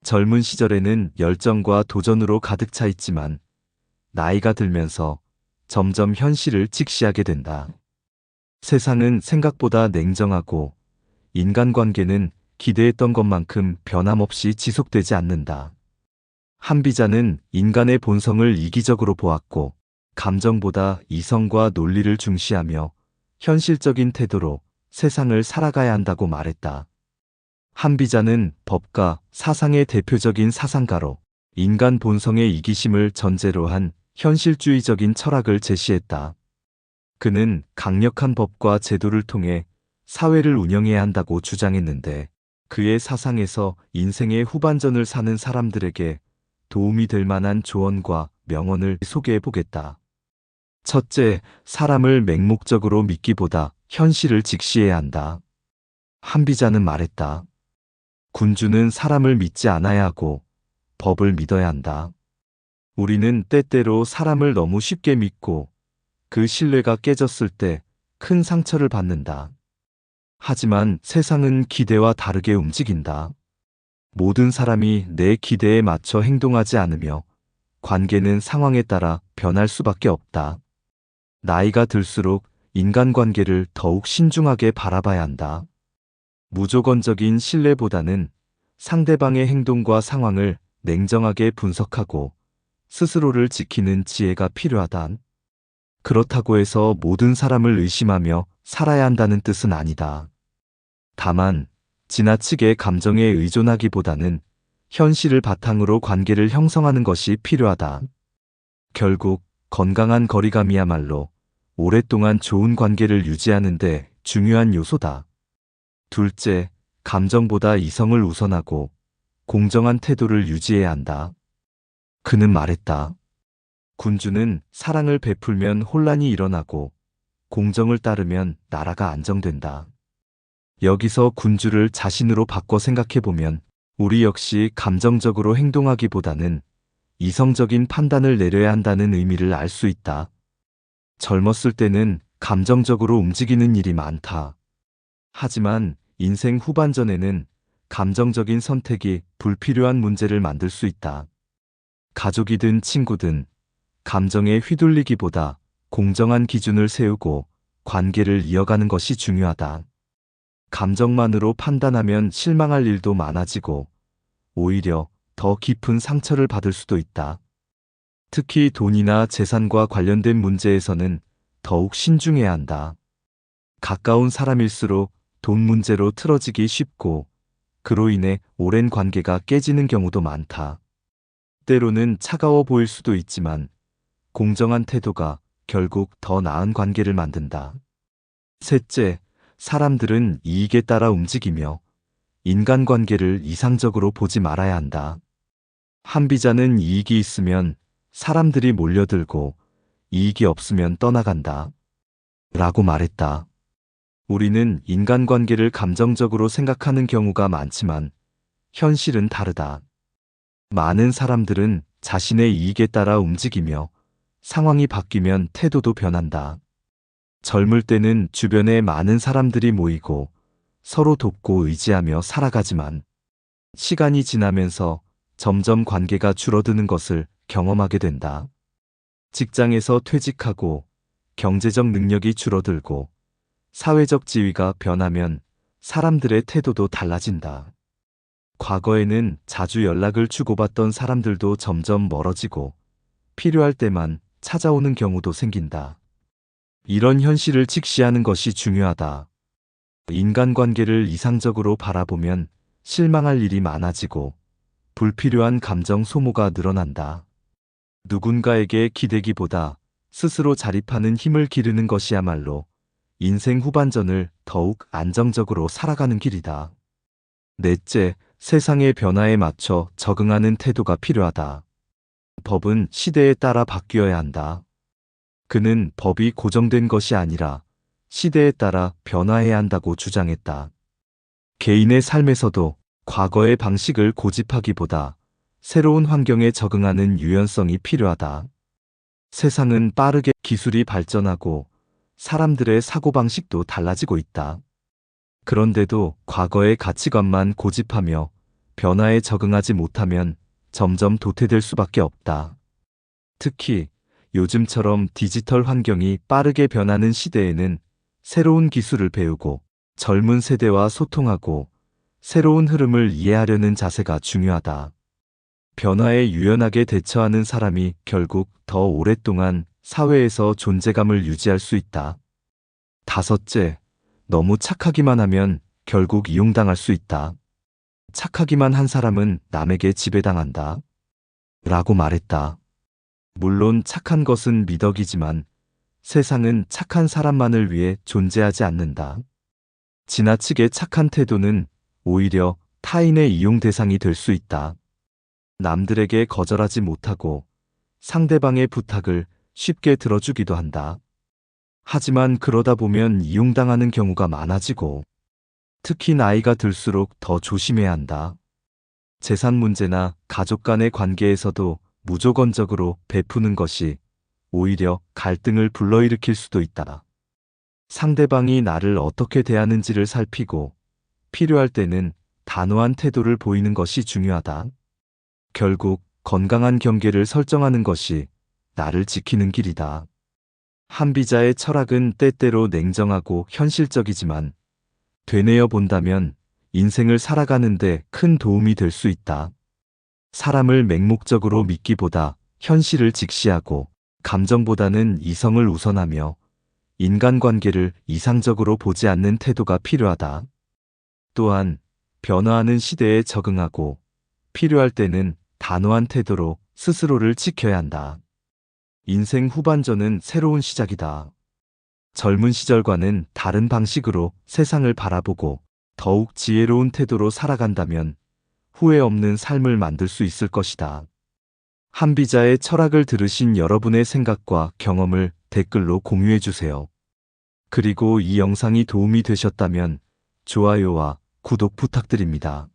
젊은 시절에는 열정과 도전으로 가득 차 있지만 나이가 들면서 점점 현실을 직시하게 된다. 세상은 생각보다 냉정하고 인간관계는 기대했던 것만큼 변함없이 지속되지 않는다. 한비자는 인간의 본성을 이기적으로 보았고 감정보다 이성과 논리를 중시하며 현실적인 태도로 세상을 살아가야 한다고 말했다. 한비자는 법과 사상의 대표적인 사상가로 인간 본성의 이기심을 전제로 한 현실주의적인 철학을 제시했다. 그는 강력한 법과 제도를 통해 사회를 운영해야 한다고 주장했는데 그의 사상에서 인생의 후반전을 사는 사람들에게 도움이 될 만한 조언과 명언을 소개해 보겠다. 첫째, 사람을 맹목적으로 믿기보다 현실을 직시해야 한다. 한비자는 말했다. 군주는 사람을 믿지 않아야 하고 법을 믿어야 한다. 우리는 때때로 사람을 너무 쉽게 믿고 그 신뢰가 깨졌을 때 큰 상처를 받는다. 하지만 세상은 기대와 다르게 움직인다. 모든 사람이 내 기대에 맞춰 행동하지 않으며 관계는 상황에 따라 변할 수밖에 없다. 나이가 들수록 인간관계를 더욱 신중하게 바라봐야 한다. 무조건적인 신뢰보다는 상대방의 행동과 상황을 냉정하게 분석하고 스스로를 지키는 지혜가 필요하다. 그렇다고 해서 모든 사람을 의심하며 살아야 한다는 뜻은 아니다. 다만 지나치게 감정에 의존하기보다는 현실을 바탕으로 관계를 형성하는 것이 필요하다. 결국 건강한 거리감이야말로 오랫동안 좋은 관계를 유지하는 데 중요한 요소다. 둘째, 감정보다 이성을 우선하고 공정한 태도를 유지해야 한다. 그는 말했다. 군주는 사랑을 베풀면 혼란이 일어나고 공정을 따르면 나라가 안정된다. 여기서 군주를 자신으로 바꿔 생각해보면 우리 역시 감정적으로 행동하기보다는 이성적인 판단을 내려야 한다는 의미를 알 수 있다. 젊었을 때는 감정적으로 움직이는 일이 많다. 하지만 인생 후반전에는 감정적인 선택이 불필요한 문제를 만들 수 있다. 가족이든 친구든 감정에 휘둘리기보다 공정한 기준을 세우고 관계를 이어가는 것이 중요하다. 감정만으로 판단하면 실망할 일도 많아지고 오히려 더 깊은 상처를 받을 수도 있다. 특히 돈이나 재산과 관련된 문제에서는 더욱 신중해야 한다. 가까운 사람일수록 돈 문제로 틀어지기 쉽고 그로 인해 오랜 관계가 깨지는 경우도 많다. 때로는 차가워 보일 수도 있지만 공정한 태도가 결국 더 나은 관계를 만든다. 셋째, 사람들은 이익에 따라 움직이며 인간관계를 이상적으로 보지 말아야 한다. 한비자는 이익이 있으면 사람들이 몰려들고 이익이 없으면 떠나간다. 라고 말했다. 우리는 인간관계를 감정적으로 생각하는 경우가 많지만 현실은 다르다. 많은 사람들은 자신의 이익에 따라 움직이며 상황이 바뀌면 태도도 변한다. 젊을 때는 주변에 많은 사람들이 모이고 서로 돕고 의지하며 살아가지만 시간이 지나면서 점점 관계가 줄어드는 것을 경험하게 된다. 직장에서 퇴직하고 경제적 능력이 줄어들고 사회적 지위가 변하면 사람들의 태도도 달라진다. 과거에는 자주 연락을 주고받던 사람들도 점점 멀어지고 필요할 때만 찾아오는 경우도 생긴다. 이런 현실을 직시하는 것이 중요하다. 인간관계를 이상적으로 바라보면 실망할 일이 많아지고 불필요한 감정 소모가 늘어난다. 누군가에게 기대기보다 스스로 자립하는 힘을 기르는 것이야말로 인생 후반전을 더욱 안정적으로 살아가는 길이다. 넷째, 세상의 변화에 맞춰 적응하는 태도가 필요하다. 법은 시대에 따라 바뀌어야 한다. 그는 법이 고정된 것이 아니라 시대에 따라 변화해야 한다고 주장했다. 개인의 삶에서도 과거의 방식을 고집하기보다 새로운 환경에 적응하는 유연성이 필요하다. 세상은 빠르게 기술이 발전하고 사람들의 사고방식도 달라지고 있다. 그런데도 과거의 가치관만 고집하며 변화에 적응하지 못하면 점점 도태될 수밖에 없다. 특히 요즘처럼 디지털 환경이 빠르게 변하는 시대에는 새로운 기술을 배우고 젊은 세대와 소통하고 새로운 흐름을 이해하려는 자세가 중요하다. 변화에 유연하게 대처하는 사람이 결국 더 오랫동안 사회에서 존재감을 유지할 수 있다. 다섯째, 너무 착하기만 하면 결국 이용당할 수 있다. 착하기만 한 사람은 남에게 지배당한다. 라고 말했다. 물론 착한 것은 미덕이지만 세상은 착한 사람만을 위해 존재하지 않는다. 지나치게 착한 태도는 오히려 타인의 이용 대상이 될 수 있다. 남들에게 거절하지 못하고 상대방의 부탁을 쉽게 들어주기도 한다. 하지만 그러다 보면 이용당하는 경우가 많아지고 특히 나이가 들수록 더 조심해야 한다. 재산 문제나 가족 간의 관계에서도 무조건적으로 베푸는 것이 오히려 갈등을 불러일으킬 수도 있다. 상대방이 나를 어떻게 대하는지를 살피고 필요할 때는 단호한 태도를 보이는 것이 중요하다. 결국 건강한 경계를 설정하는 것이 나를 지키는 길이다. 한비자의 철학은 때때로 냉정하고 현실적이지만 되뇌어 본다면 인생을 살아가는데 큰 도움이 될 수 있다. 사람을 맹목적으로 믿기보다 현실을 직시하고 감정보다는 이성을 우선하며 인간관계를 이상적으로 보지 않는 태도가 필요하다. 또한 변화하는 시대에 적응하고 필요할 때는 단호한 태도로 스스로를 지켜야 한다. 인생 후반전은 새로운 시작이다. 젊은 시절과는 다른 방식으로 세상을 바라보고 더욱 지혜로운 태도로 살아간다면 후회 없는 삶을 만들 수 있을 것이다. 한비자의 철학을 들으신 여러분의 생각과 경험을 댓글로 공유해 주세요. 그리고 이 영상이 도움이 되셨다면 좋아요와 구독 부탁드립니다.